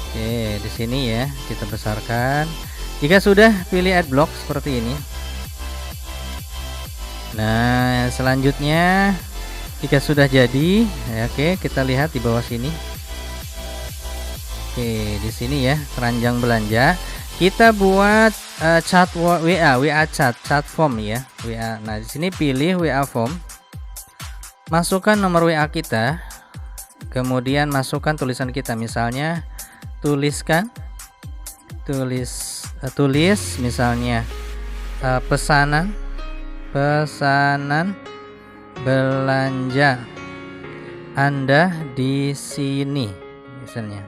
Oke, di sini ya kita besarkan. Jika sudah, pilih add block seperti ini. Nah, selanjutnya jika sudah jadi ya, oke kita lihat di bawah sini. Oke, di sini ya keranjang belanja. Kita buat chat WA chat form ya, WA. Nah, di sini pilih WA form. Masukkan nomor WA kita. Kemudian masukkan tulisan kita, misalnya tulis misalnya pesanan belanja Anda di sini, misalnya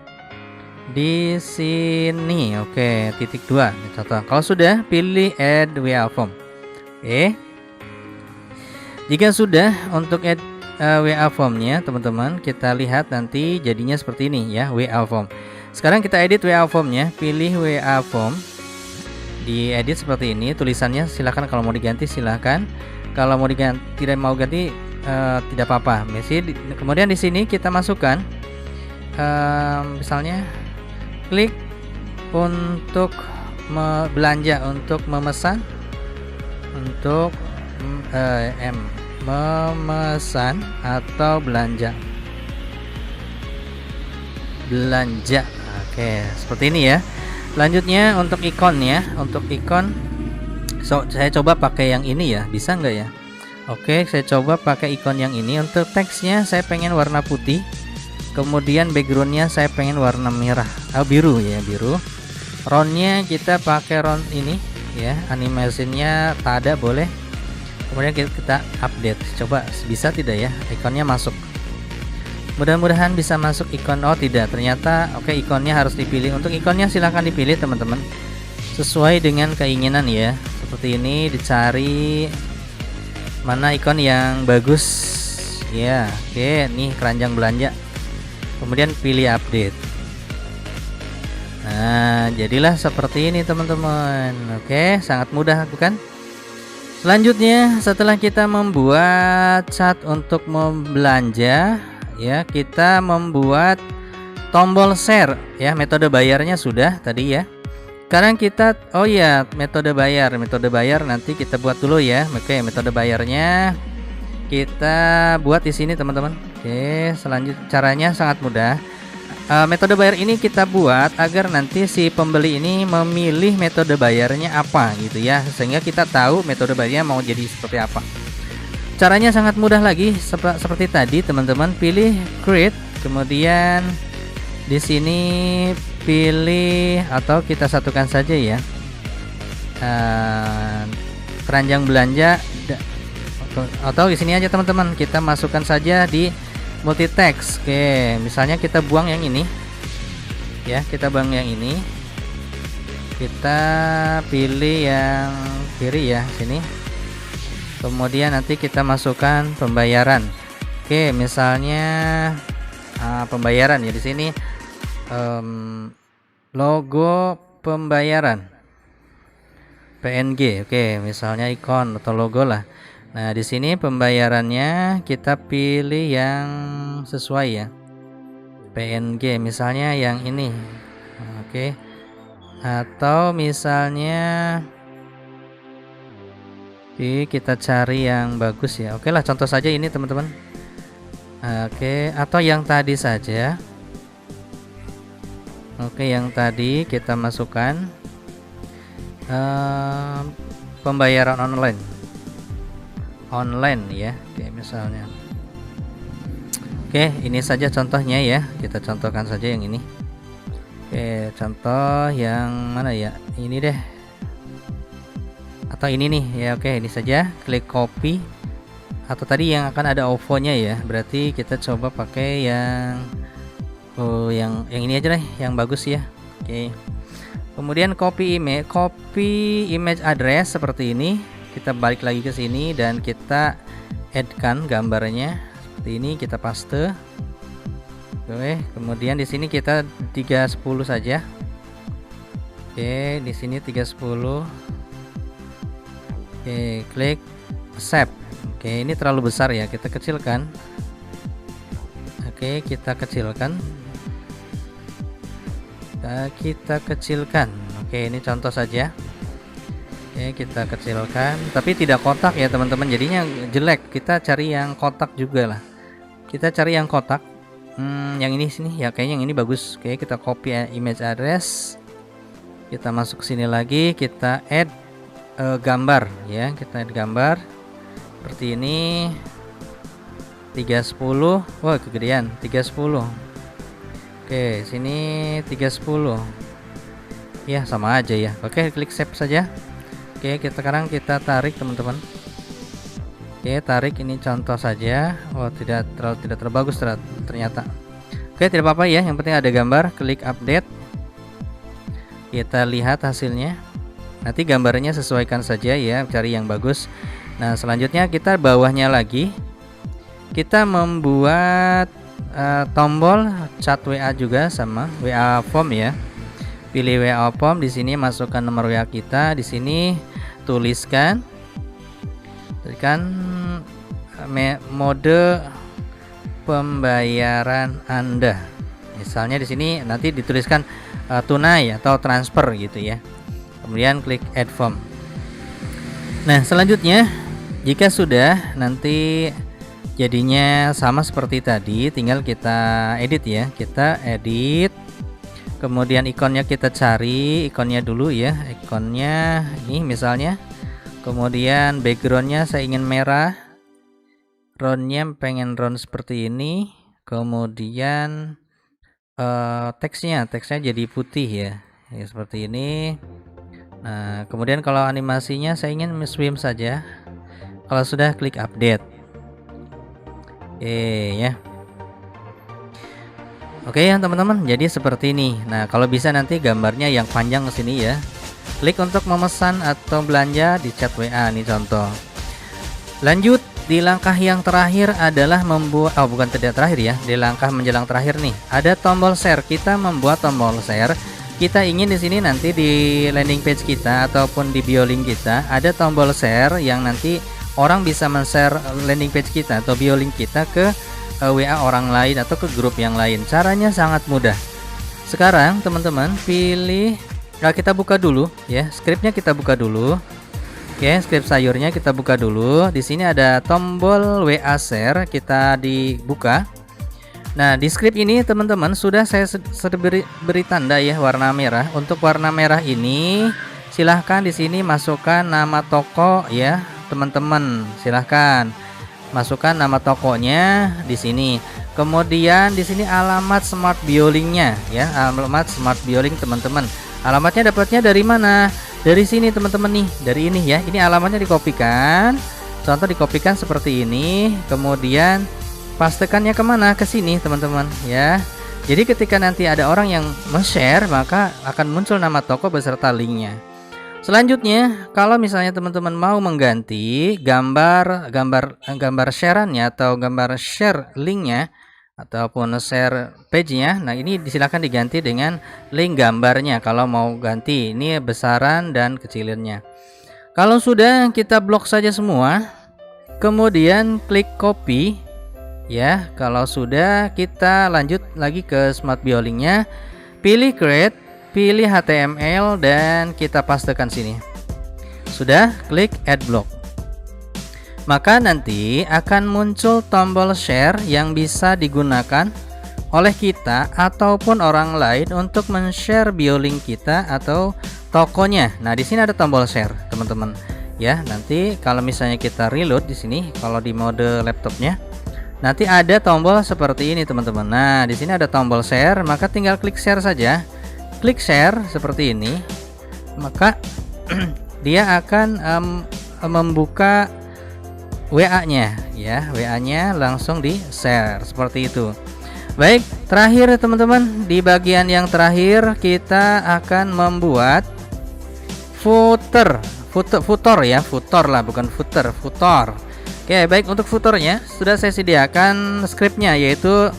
di sini. Oke, titik 2 contoh. Kalau sudah, pilih add WA form. Oke, jika sudah, untuk add WA formnya teman-teman, kita lihat nanti jadinya seperti ini ya, WA form. Sekarang kita edit WA formnya, pilih WA form, diedit seperti ini. Tulisannya silahkan, kalau mau diganti silahkan, kalau mau diganti, tidak mau ganti tidak apa-apa. Kemudian di sini kita masukkan misalnya klik untuk belanja, untuk memesan, untuk memesan atau belanja. Oke, seperti ini ya. Selanjutnya untuk ikon ya, untuk ikon saya coba pakai yang ini ya, bisa nggak ya? Oke, saya coba pakai ikon yang ini. Untuk teksnya saya pengen warna putih, kemudian backgroundnya saya pengen warna merah, biru ya, biru. Roundnya kita pakai round ini ya, animasinya tak ada boleh. Kemudian kita update, coba bisa tidak ya ikonnya masuk. Mudah-mudahan bisa masuk ikon. Oh tidak, ternyata oke, ikonnya harus dipilih. Untuk ikonnya silahkan dipilih teman-teman, sesuai dengan keinginan ya. Seperti ini, dicari mana ikon yang bagus ya. Oke, nih keranjang belanja, kemudian pilih update. Nah, jadilah seperti ini teman-teman. Oke, sangat mudah bukan? Selanjutnya, setelah kita membuat cat untuk membelanja ya, kita membuat tombol share ya. Metode bayarnya sudah tadi ya. Sekarang kita metode bayar nanti kita buat dulu ya. Oke, metode bayarnya kita buat di sini teman-teman. Oke, selanjutnya caranya sangat mudah. Metode bayar ini kita buat agar nanti si pembeli ini memilih metode bayarnya apa gitu ya, sehingga kita tahu metode bayarnya mau jadi seperti apa. Caranya sangat mudah lagi, seperti tadi teman-teman, pilih create, kemudian di sini pilih, atau kita satukan saja ya, keranjang belanja, atau di sini aja teman-teman, kita masukkan saja di multitext. Oke, misalnya kita buang yang ini ya, kita buang yang ini, kita pilih yang kiri ya sini, kemudian nanti kita masukkan pembayaran. Oke, misalnya pembayaran ya, di sini logo pembayaran PNG. Oke, misalnya ikon atau logo lah. Nah, di sini pembayarannya kita pilih yang sesuai ya. PNG misalnya yang ini. Oke. Atau misalnya kita cari yang bagus ya. Oke lah, contoh saja ini teman-teman. Oke, atau yang tadi saja. Oke, yang tadi kita masukkan pembayaran online ya. Oke, misalnya. Oke, ini saja contohnya ya. Kita contohkan saja yang ini. Oke, contoh yang mana ya? Ini deh. Atau ini nih ya. Oke, ini saja. Klik copy. Atau tadi yang akan ada OVO-nya ya. Berarti kita coba pakai yang yang ini aja deh, yang bagus ya. Oke. Kemudian copy image address seperti ini. Kita balik lagi ke sini dan kita add-kan gambarnya seperti ini, kita paste. Oke, kemudian di sini kita 310 saja. Oke, di sini 310. Oke, klik save. Oke, ini terlalu besar ya, kita kecilkan. Oke, kita kecilkan. Oke, ini contoh saja. Oke, kita kecilkan, tapi tidak kotak ya teman-teman, jadinya jelek. Kita cari yang kotak juga lah. Kita cari yang kotak. Yang ini sini ya, kayaknya yang ini bagus. Oke, kita copy image address. Kita masuk sini lagi, kita add gambar ya. Kita add gambar seperti ini. 310. Wah, kegedean. 310. Oke, sini 310. Ya, sama aja ya. Oke, klik save saja. Oke, sekarang kita tarik teman-teman. Oke, tarik, ini contoh saja. Oh, tidak terlalu bagus ternyata. Oke, tidak apa-apa ya, yang penting ada gambar. Klik update. Kita lihat hasilnya. Nanti gambarnya sesuaikan saja ya, cari yang bagus. Nah, selanjutnya kita bawahnya lagi. Kita membuat tombol chat WA juga, sama WA form ya. Pilih WA form, di sini masukkan nomor WA kita, di sini tuliskan mode pembayaran Anda Misalnya di sini nanti dituliskan tunai atau transfer gitu ya. Kemudian klik add form. Nah, selanjutnya jika sudah, nanti jadinya sama seperti tadi, tinggal kita edit ya. Kita edit. Kemudian ikonnya kita cari, ikonnya dulu ya. Ikonnya ini misalnya. Kemudian backgroundnya saya ingin merah. Roundnya pengen round seperti ini. Kemudian teksnya jadi putih ya. Ya seperti ini. Nah, kemudian kalau animasinya saya ingin swim saja. Kalau sudah, klik update. Oke ya. Oke ya teman-teman, jadi seperti ini. Nah, kalau bisa nanti gambarnya yang panjang ke sini ya. Klik untuk memesan atau belanja di chat WA, nih contoh. Lanjut, di langkah yang terakhir adalah membuat, bukan tidak terakhir ya, di langkah menjelang terakhir nih, ada tombol share. Kita membuat tombol share. Kita ingin di sini nanti di landing page kita ataupun di bio link kita ada tombol share yang nanti orang bisa men-share landing page kita atau bio link kita ke WA orang lain atau ke grup yang lain. Caranya sangat mudah. Sekarang teman-teman pilih, kita buka dulu ya, skripnya kita buka dulu. Oke, skrip sayurnya kita buka dulu. Di sini ada tombol WA share, kita dibuka. Nah, di script ini teman-teman sudah saya beri tanda ya warna merah. Untuk warna merah ini silahkan di sini masukkan nama toko ya, teman-teman. Silahkan masukkan nama tokonya di sini. Kemudian di sini alamat smart biolinknya ya, alamat smart biolink teman-teman. Alamatnya dapatnya dari mana? Dari sini teman-teman nih, dari ini ya. Ini alamatnya dikopikan. Contoh dikopikan seperti ini. Kemudian pastekannya kemana? Ke sini teman-teman ya. Jadi ketika nanti ada orang yang share, maka akan muncul nama toko beserta linknya. Selanjutnya, kalau misalnya teman-teman mau mengganti gambar shareannya atau gambar share linknya ataupun share page-nya, nah ini silakan diganti dengan link gambarnya. Kalau mau ganti, ini besaran dan kecilinnya. Kalau sudah, kita blok saja semua. Kemudian klik copy. Ya, kalau sudah, kita lanjut lagi ke smart biolinknya. Pilih create, pilih HTML dan kita pastekan sini. Sudah, klik add block. Maka nanti akan muncul tombol share yang bisa digunakan oleh kita ataupun orang lain untuk men-share biolink kita atau tokonya. Nah, di sini ada tombol share, teman-teman. Ya, nanti kalau misalnya kita reload di sini, kalau di mode laptopnya, nanti ada tombol seperti ini teman-teman. Nah, di sini ada tombol share, maka tinggal klik share saja. Klik share seperti ini, maka dia akan membuka WA-nya ya, WA-nya langsung di share seperti itu. Baik, terakhir teman-teman, di bagian yang terakhir kita akan membuat footer ya, footer lah, bukan footer. Oke, baik, untuk footernya sudah saya sediakan scriptnya, yaitu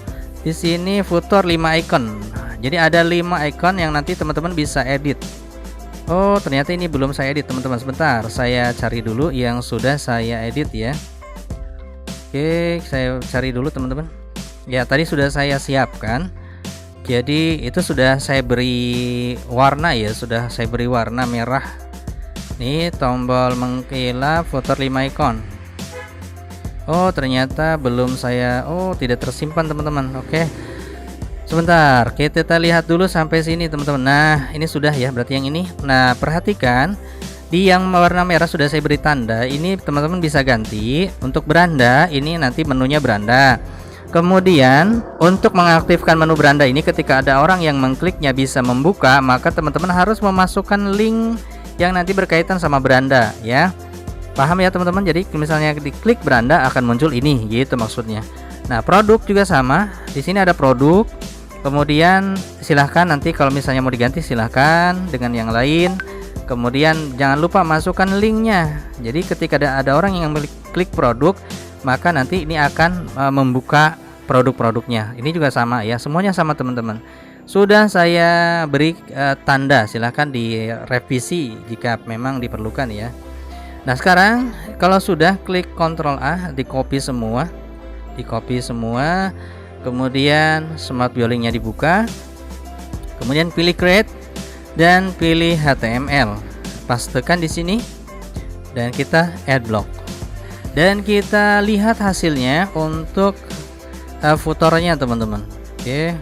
di sini footer 5 icon. Jadi ada 5 icon yang nanti teman-teman bisa edit. Oh, ternyata ini belum saya edit teman-teman. Sebentar, saya cari dulu yang sudah saya edit ya. Oke, saya cari dulu teman-teman. Ya, tadi sudah saya siapkan. Jadi itu sudah saya beri warna ya, sudah saya beri warna merah. Nih tombol mengkilap footer 5 icon. Oh, ternyata belum saya, tidak tersimpan teman-teman. Oke, sebentar, kita lihat dulu sampai sini teman-teman. Nah, ini sudah ya, berarti yang ini. Nah, perhatikan di yang warna merah sudah saya beri tanda. Ini teman-teman bisa ganti. Untuk beranda, ini nanti menunya beranda. Kemudian untuk mengaktifkan menu beranda ini, ketika ada orang yang mengkliknya bisa membuka, maka teman-teman harus memasukkan link yang nanti berkaitan sama beranda ya. Paham ya teman-teman? Jadi misalnya diklik beranda akan muncul ini, gitu maksudnya. Nah, produk juga sama. Di sini ada produk. Kemudian silahkan nanti kalau misalnya mau diganti silahkan dengan yang lain. Kemudian jangan lupa masukkan linknya. Jadi ketika ada orang yang klik produk, maka nanti ini akan membuka produk-produknya. Ini juga sama ya, semuanya sama teman-teman. Sudah saya beri tanda, silahkan direvisi jika memang diperlukan ya. Nah, sekarang kalau sudah, klik Ctrl A, di copy semua. kemudian smart violingnya dibuka, kemudian pilih create dan pilih HTML, pastekan di sini dan kita add block. Dan kita lihat hasilnya untuk footernya teman-teman. Oke.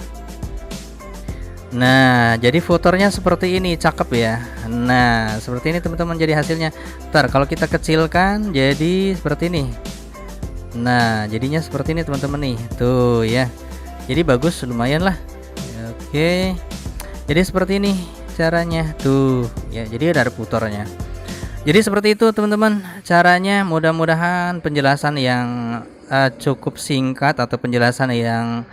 Nah, jadi footernya seperti ini, cakep ya. Nah, seperti ini teman-teman jadi hasilnya. Ntar kalau kita kecilkan jadi seperti ini. Nah, jadinya seperti ini teman-teman nih. Tuh ya. Jadi bagus, lumayan lah. Oke. Jadi seperti ini caranya. Tuh ya, jadi ada footernya. Jadi seperti itu teman-teman caranya. Mudah-mudahan penjelasan yang cukup singkat atau penjelasan yang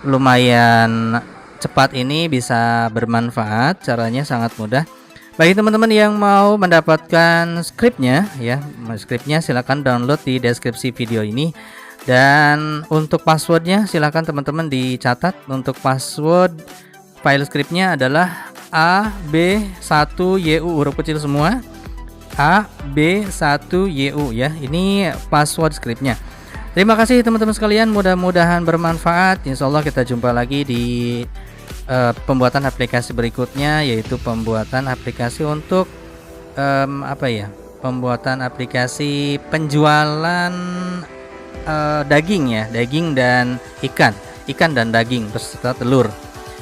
lumayan cepat ini bisa bermanfaat. Caranya sangat mudah. Bagi teman-teman yang mau mendapatkan skripnya ya, skripnya silahkan download di deskripsi video ini. Dan untuk passwordnya silahkan teman-teman dicatat. Untuk password file skripnya adalah AB1YU, huruf kecil semua, AB1YU ya. Ini password skripnya. Terima kasih teman-teman sekalian, mudah-mudahan bermanfaat. Insya Allah kita jumpa lagi di pembuatan aplikasi berikutnya, yaitu pembuatan aplikasi untuk pembuatan aplikasi penjualan daging ya, daging dan ikan dan daging beserta telur.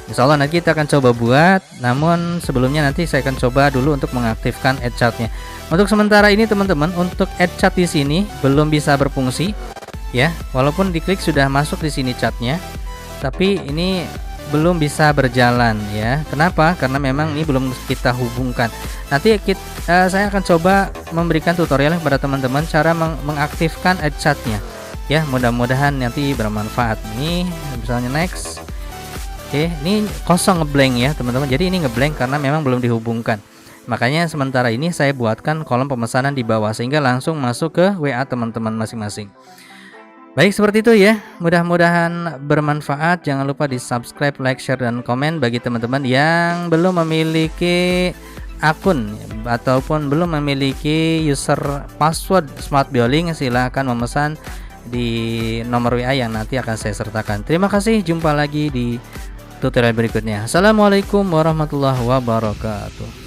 Insya Allah nanti kita akan coba buat, namun sebelumnya nanti saya akan coba dulu untuk mengaktifkan add chatnya. Untuk sementara ini teman-teman, untuk add chat di sini belum bisa berfungsi ya, walaupun diklik sudah masuk di sini chatnya, tapi ini belum bisa berjalan ya. Kenapa? Karena memang ini belum kita hubungkan. Nanti saya akan coba memberikan tutorial kepada teman-teman cara mengaktifkan add chatnya ya. Mudah-mudahan nanti bermanfaat. Nih misalnya next. Oke, ini kosong ngeblank ya teman-teman. Jadi ini ngeblank karena memang belum dihubungkan. Makanya sementara ini saya buatkan kolom pemesanan di bawah sehingga langsung masuk ke WA teman-teman masing-masing. Baik, seperti itu ya. Mudah-mudahan bermanfaat. Jangan lupa di subscribe, like, share, dan komen. Bagi teman-teman yang belum memiliki akun ataupun belum memiliki user password Smart Violing, silahkan memesan di nomor WA yang nanti akan saya sertakan. Terima kasih. Jumpa lagi di tutorial berikutnya. Assalamualaikum warahmatullahi wabarakatuh.